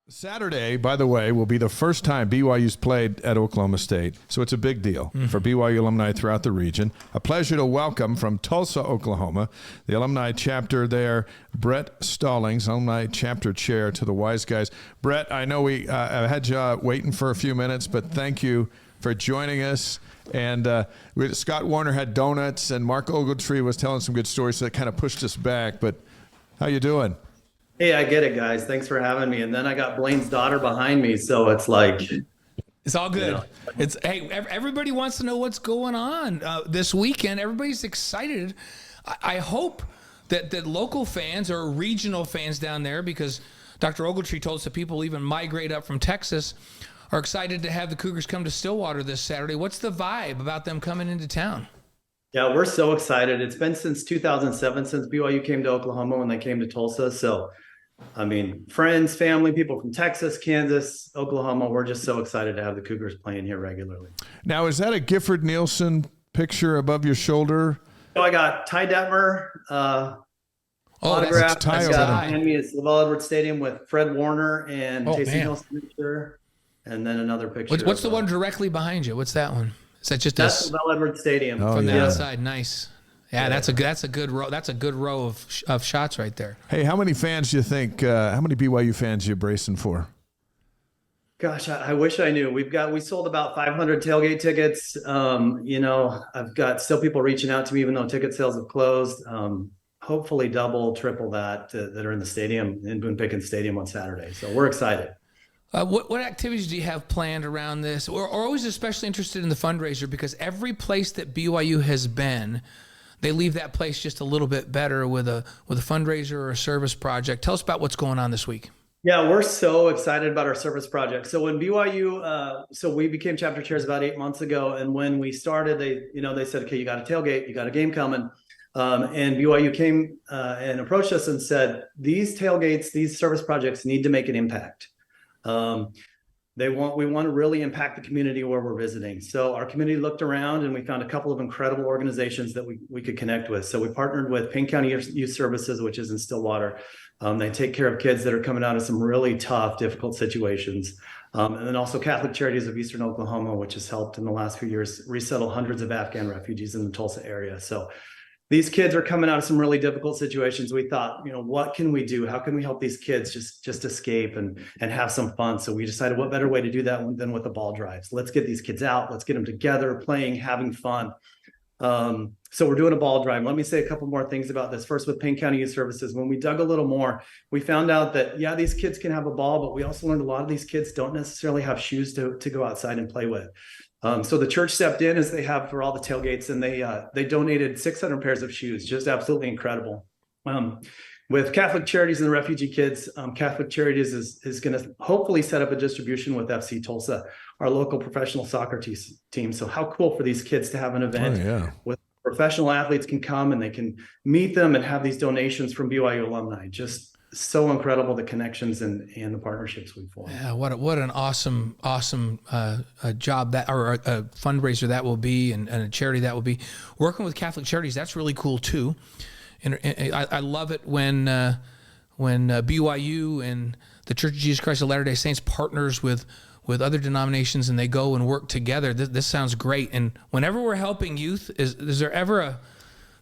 Saturday, by the way, will be the first time BYU's played at Oklahoma State, so it's a big deal for BYU alumni throughout the region. A pleasure to welcome from Tulsa, Oklahoma, the alumni chapter there, Brett Stallings, alumni chapter chair to the Wise Guys. Brett, I know we had you waiting for a few minutes, but thank you for joining us. And Scott Warner had donuts, and Mark Ogletree was telling some good stories, so that kind of pushed us back. But how you doing? Hey, I get it, guys. Thanks for having me. And then I got Blaine's daughter behind me, so it's like it's all good. It's hey, everybody wants to know what's going on this weekend. Everybody's excited. I hope that local fans or regional fans down there, because Dr. Ogletree told us that people even migrate up from Texas, are excited to have the Cougars come to Stillwater this Saturday. What's the vibe about them coming into town? Yeah, we're so excited. It's been since 2007 since BYU came to Oklahoma when they came to Tulsa. So, I mean, friends, family, people from Texas, Kansas, Oklahoma, we're just so excited to have the Cougars playing here regularly. Now, is that a Gifford Nielsen picture above your shoulder? So I got Ty Detmer autograph. Ty behind me is LaVell Edwards Stadium with Fred Warner and Taysom Hill's picture. And then another picture. What's the one directly behind you? What's that one? Is that just that's LaVell Edwards Stadium from the outside? Nice. Yeah, that's a good row. That's a good row of shots right there. Hey, how many fans do you think? How many BYU fans are you bracing for? Gosh, I wish I knew. We sold about 500 tailgate tickets. I've got still people reaching out to me even though ticket sales have closed. Hopefully double, triple that are in the stadium in Boone Pickens Stadium on Saturday. So we're excited. What activities do you have planned around this? We're always especially interested in the fundraiser because every place that BYU has been, they leave that place just a little bit better with a fundraiser or a service project. Tell us about what's going on this week. Yeah, we're so excited about our service project. So when BYU, we became chapter chairs about 8 months ago, and when we started, they said, okay, you got a tailgate, you got a game coming. And BYU came and approached us and said, these tailgates, these service projects need to make an impact. We want to really impact the community where we're visiting. So our community looked around and we found a couple of incredible organizations that we could connect with. So we partnered with Payne County Youth Services, which is in Stillwater. They take care of kids that are coming out of some really tough, difficult situations. And then also Catholic Charities of Eastern Oklahoma, which has helped in the last few years resettle hundreds of Afghan refugees in the Tulsa area. So these kids are coming out of some really difficult situations. We thought, what can we do? How can we help these kids just escape and have some fun? So we decided what better way to do that than with the ball drives. Let's get these kids out. Let's get them together, playing, having fun. So we're doing a ball drive. Let me say a couple more things about this. First, with Payne County Youth Services, when we dug a little more, we found out that, these kids can have a ball, but we also learned a lot of these kids don't necessarily have shoes to go outside and play with. So the church stepped in as they have for all the tailgates, and they donated 600 pairs of shoes, just absolutely incredible. With Catholic Charities and the refugee kids, Catholic Charities is going to hopefully set up a distribution with FC Tulsa, our local professional soccer team. So how cool for these kids to have an event with professional athletes can come and they can meet them and have these donations from BYU alumni. Just so incredible, the connections and the partnerships we've formed. Yeah, what an awesome job that, or a fundraiser that will be, and a charity that will be. Working with Catholic Charities, that's really cool too. And I love it when BYU and the Church of Jesus Christ of Latter-day Saints partners with other denominations and they go and work together. This sounds great. And whenever we're helping youth, is there ever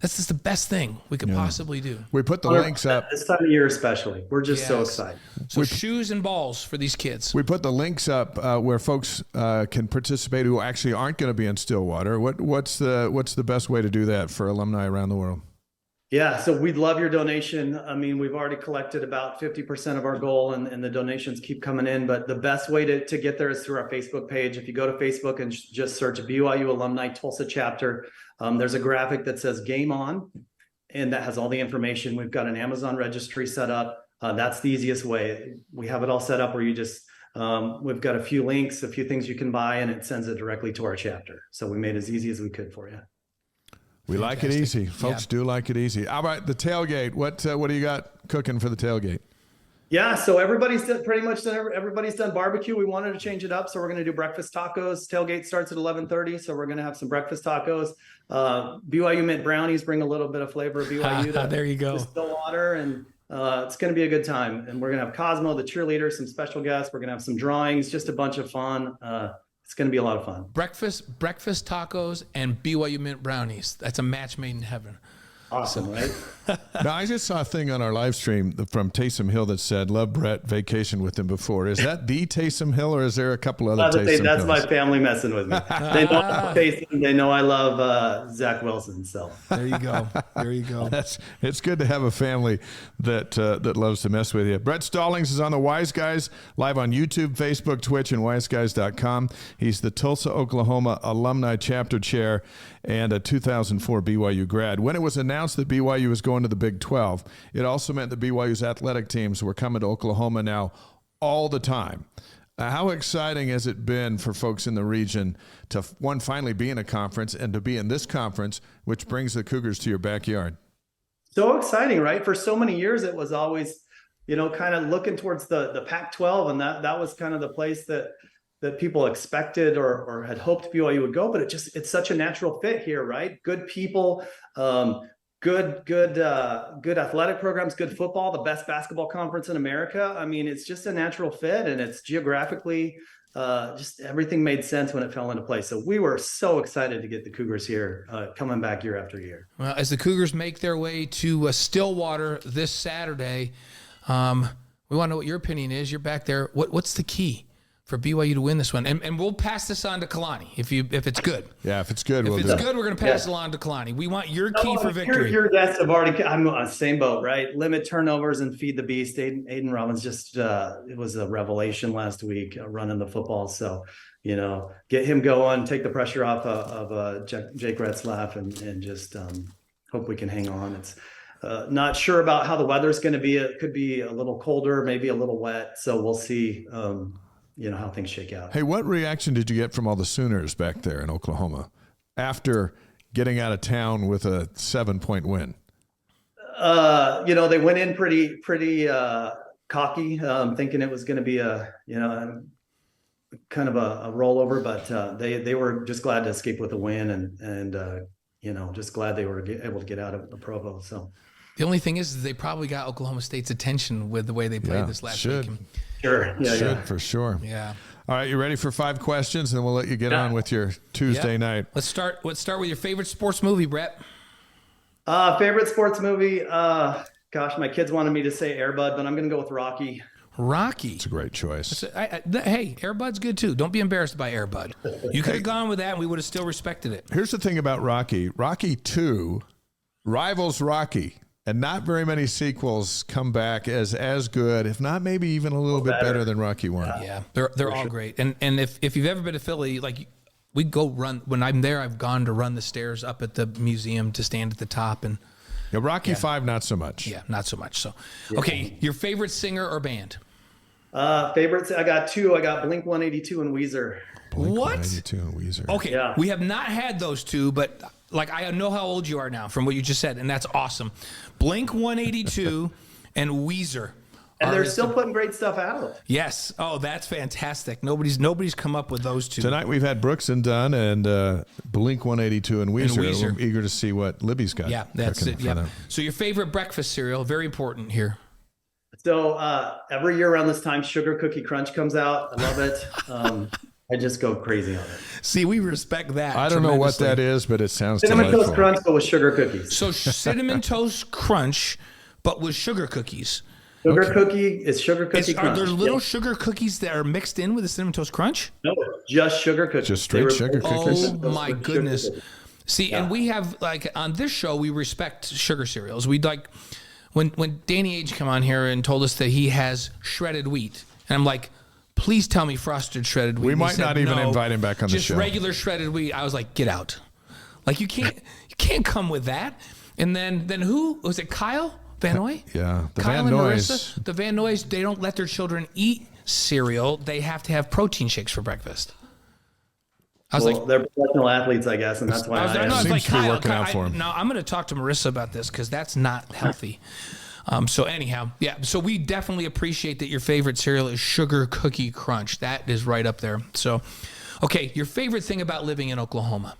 that's just the best thing we could possibly do. We put the links up. This time of year especially. We're just so excited. So shoes and balls for these kids. We put the links up where folks can participate who actually aren't going to be in Stillwater. What's the best way to do that for alumni around the world? Yeah, so we'd love your donation. I mean, we've already collected about 50% of our goal and the donations keep coming in, but the best way to get there is through our Facebook page. If you go to Facebook and just search BYU Alumni Tulsa Chapter, there's a graphic that says Game On, and that has all the information. We've got an Amazon registry set up. That's the easiest way. We have it all set up where you just, we've got a few links, a few things you can buy, and it sends it directly to our chapter. So we made it as easy as we could for you. We like it easy. Folks do like it easy. How about the tailgate? What do you got cooking for the tailgate? Yeah, so everybody's done barbecue. We wanted to change it up, so we're going to do breakfast tacos. Tailgate starts at 11:30, so we're going to have some breakfast tacos. BYU mint brownies bring a little bit of flavor of BYU. There you go. To Stillwater, and It's going to be a good time. And we're going to have Cosmo, the cheerleader, some special guests. We're going to have some drawings, just a bunch of fun. It's going to be a lot of fun. Breakfast tacos, and BYU mint brownies. That's a match made in heaven. Awesome, right? Now, I just saw a thing on our live stream from Taysom Hill that said, "Love Brett, vacation with him before." Is that the Taysom Hill, or is there a couple other Taysom Hills? That's my family messing with me. They know I love Taysom. They know I love Zach Wilson. So there you go. There you go. It's good to have a family that loves to mess with you. Brett Stallings is on the Wise Guys live on YouTube, Facebook, Twitch, and wiseguys.com. He's the Tulsa, Oklahoma Alumni Chapter Chair and a 2004 BYU grad. When it was announced that BYU was going to the Big 12, it also meant that BYU's athletic teams were coming to Oklahoma now all the time. How exciting has it been for folks in the region to, one, finally be in a conference, and to be in this conference, which brings the Cougars to your backyard? So exciting, right? For so many years, it was always, kind of looking towards the Pac-12, and that was kind of the place that people expected or had hoped BYU would go, but it's such a natural fit here, right? Good people, good athletic programs, good football, the best basketball conference in America. I mean, it's just a natural fit, and it's geographically, just everything made sense when it fell into place. So we were so excited to get the Cougars here, coming back year after year. Well, as the Cougars make their way to Stillwater this Saturday, we want to know what your opinion is. You're back there. What's the key for BYU to win this one? And we'll pass this on to Kalani if it's good. Yeah, if it's good, we're going to pass it on to Kalani. We want your key for victory. Your guests have already. I'm on the same boat, right? Limit turnovers and feed the beast. Aiden Robbins just it was a revelation last week running the football. So get him going, take the pressure off of Jake Retzlaff, and just hope we can hang on. It's not sure about how the weather's going to be. It could be a little colder, maybe a little wet. So we'll see. How things shake out. Hey, what reaction did you get from all the Sooners back there in Oklahoma after getting out of town with a 7-point win? They went in pretty cocky, thinking it was going to be a kind of a rollover, but they were just glad to escape with a win, and just glad they were able to get out of Provo. So the only thing is they probably got Oklahoma State's attention with the way they played this last week. Sure. Yeah. For sure. Yeah. All right, you ready for 5 questions, and we'll let you get on with your Tuesday night. Let's start with your favorite sports movie, Brett. Favorite sports movie? Gosh, my kids wanted me to say Air Bud, but I'm going to go with Rocky. Rocky. It's a great choice. Hey, Air Bud's good too. Don't be embarrassed by Air Bud. You could have gone with that, and we would have still respected it. Here's the thing about Rocky. Rocky 2 rivals Rocky. And not very many sequels come back as good, if not maybe even a little bit better than Rocky 1. Yeah, they're all great. And if you've ever been to Philly, like we go run when I'm there, I've gone to run the stairs up at the museum to stand at the top. And Rocky 5, not so much. Yeah, not so much. So, okay, your favorite singer or band? Favorites? I got 2. I got Blink 182 and Weezer. Blink 182 and Weezer. Okay, we have not had those 2, but I know how old you are now from what you just said, and that's awesome. Blink 182 and Weezer. And they're still putting great stuff out. Yes. Oh, that's fantastic. Nobody's come up with those 2. Tonight we've had Brooks and Dunn and Blink 182 and Weezer. I'm eager to see what Libby's got. Yeah, that's it. Yeah. So your favorite breakfast cereal, very important here. So every year around this time, Sugar Cookie Crunch comes out. I love it. I just go crazy on it. See, we respect that. I don't know what that is, but it sounds Cinnamon delightful. Toast Crunch, but with sugar cookies. So Cinnamon Toast Crunch, but with sugar cookies. Sugar cookie is Sugar Cookie Crunch. Are there little sugar cookies that are mixed in with the Cinnamon Toast Crunch? No, just sugar cookies. Just straight sugar cookies? Oh, my goodness. See, and we have, on this show, we respect sugar cereals. We'd when Danny Age came on here and told us that he has shredded wheat, and I'm like, please tell me frosted shredded wheat. We might not even invite him back on the show. Just regular shredded wheat. I was like, get out. You can't come with that. And then who was it? Kyle Van Noy? Yeah, Kyle and Marissa. The Van Noys. They don't let their children eat cereal. They have to have protein shakes for breakfast. I was like, they're professional athletes, I guess, and that's why I was seems like, to be working out for him. No, I'm going to talk to Marissa about this because that's not healthy. So anyhow, yeah. So we definitely appreciate that your favorite cereal is Sugar Cookie Crunch. That is right up there. So, okay, your favorite thing about living in Oklahoma?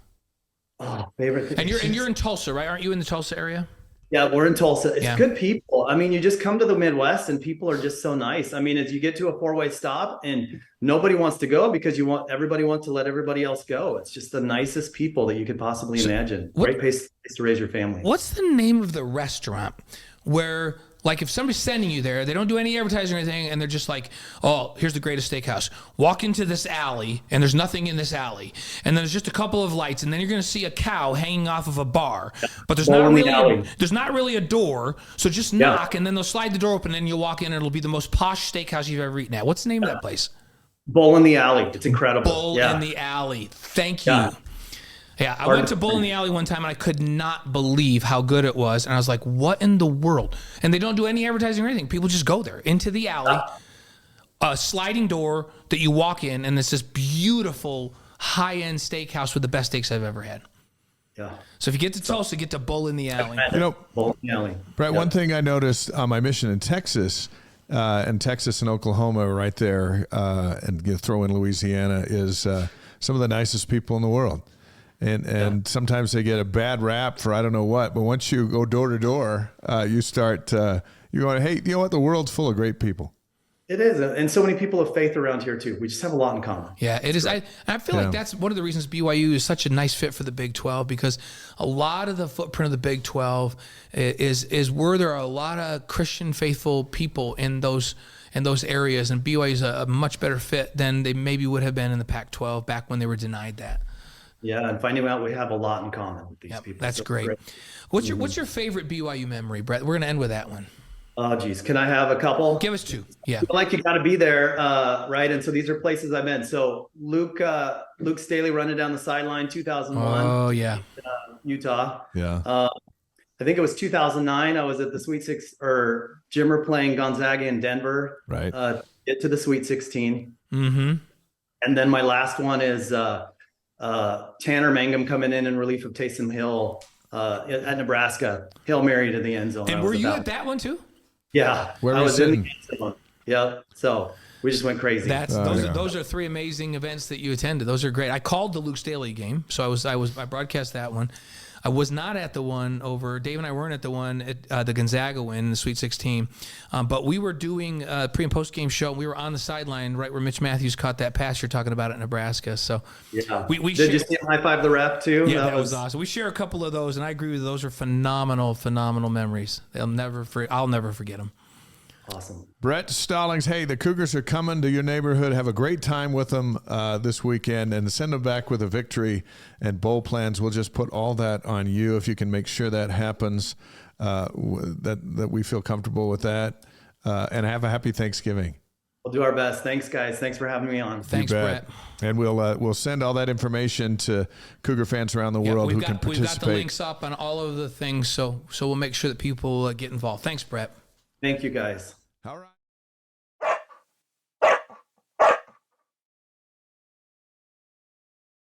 Favorite thing. And you're in Tulsa, right? Aren't you in the Tulsa area? Yeah, we're in Tulsa. It's Yeah. good people. I mean, you just come to the Midwest and people are just so nice. I mean, as you get to a 4-way stop and nobody wants to go because everybody wants to let everybody else go. It's just the nicest people that you could possibly imagine. Great place to raise your family. What's the name of the restaurant where, like, if somebody's sending you there, they don't do any advertising or anything, and they're just like, oh, here's the greatest steakhouse. Walk into this alley, and there's nothing in this alley. And then there's just a couple of lights, and then you're going to see a cow hanging off of a bar. But there's not really a door, so just knock, and then they'll slide the door open, and you'll walk in, and it'll be the most posh steakhouse you've ever eaten at. What's the name of that place? Bull in the Alley. It's incredible. Bull in the Alley. Thank you. Yeah, I went to Bull in the Alley one time, and I could not believe how good it was. And I was like, what in the world? And they don't do any advertising or anything. People just go there, into the alley, a sliding door that you walk in, and it's this beautiful, high-end steakhouse with the best steaks I've ever had. Yeah. So if you get to Tulsa, get to Bull in the Alley. Bull in the Alley. Brett, one thing I noticed on my mission in Texas, and Oklahoma right there, and throw in Louisiana, is some of the nicest people in the world. And sometimes they get a bad rap for I don't know what, but once you go door to door, you start you're going, hey, you know what? The world's full of great people. It is, and so many people of faith around here too. We just have a lot in common. Yeah, it is. I feel like that's one of the reasons BYU is such a nice fit for the Big 12, because a lot of the footprint of the Big 12 is where there are a lot of Christian faithful people in those areas, and BYU is a much better fit than they maybe would have been in the Pac-12 back when they were denied that. Yeah, and finding out we have a lot in common with these people. That's great. What's your favorite BYU memory, Brett? We're going to end with that one. Oh, geez. Can I have a couple? Give us two. Yeah. Like, you got to be there, right? And so these are places I've been. So Luke Staley running down the sideline, 2001. Oh, yeah. Utah. Yeah. I think it was 2009. I was at the Sweet Six, or Jimmer playing Gonzaga in Denver. Right. Get to the Sweet 16. Mm-hmm. And then my last one is Tanner Mangum coming in relief of Taysom Hill at Nebraska. Hail Mary to the end zone. And were you at that one too? Yeah. Where I were was you in sitting? the end zone. Yeah. So we just went crazy. Those are three amazing events that you attended. Those are great. I called the Luke Staley game, so I broadcast that one. I was not at the one over. Dave and I weren't at the one at the Gonzaga win in the Sweet 16, but we were doing a pre and post game show. We were on the sideline right where Mitch Matthews caught that pass you're talking about at Nebraska. So yeah, we did you see him high five the ref too? Yeah, that was awesome. We share a couple of those, and I agree with you. Those are phenomenal memories. I'll never forget them. Awesome. Brett Stallings, hey, the Cougars are coming to your neighborhood. Have a great time with them this weekend, and send them back with a victory and bowl plans. We'll just put all that on you if you can make sure that happens, that we feel comfortable with that, and have a happy Thanksgiving. We'll do our best. Thanks, guys. Thanks for having me on. Thanks, Brett. And we'll send all that information to Cougar fans around the world who can participate. We've got the links up on all of the things, so we'll make sure that people get involved. Thanks, Brett. Thank you, guys. All right.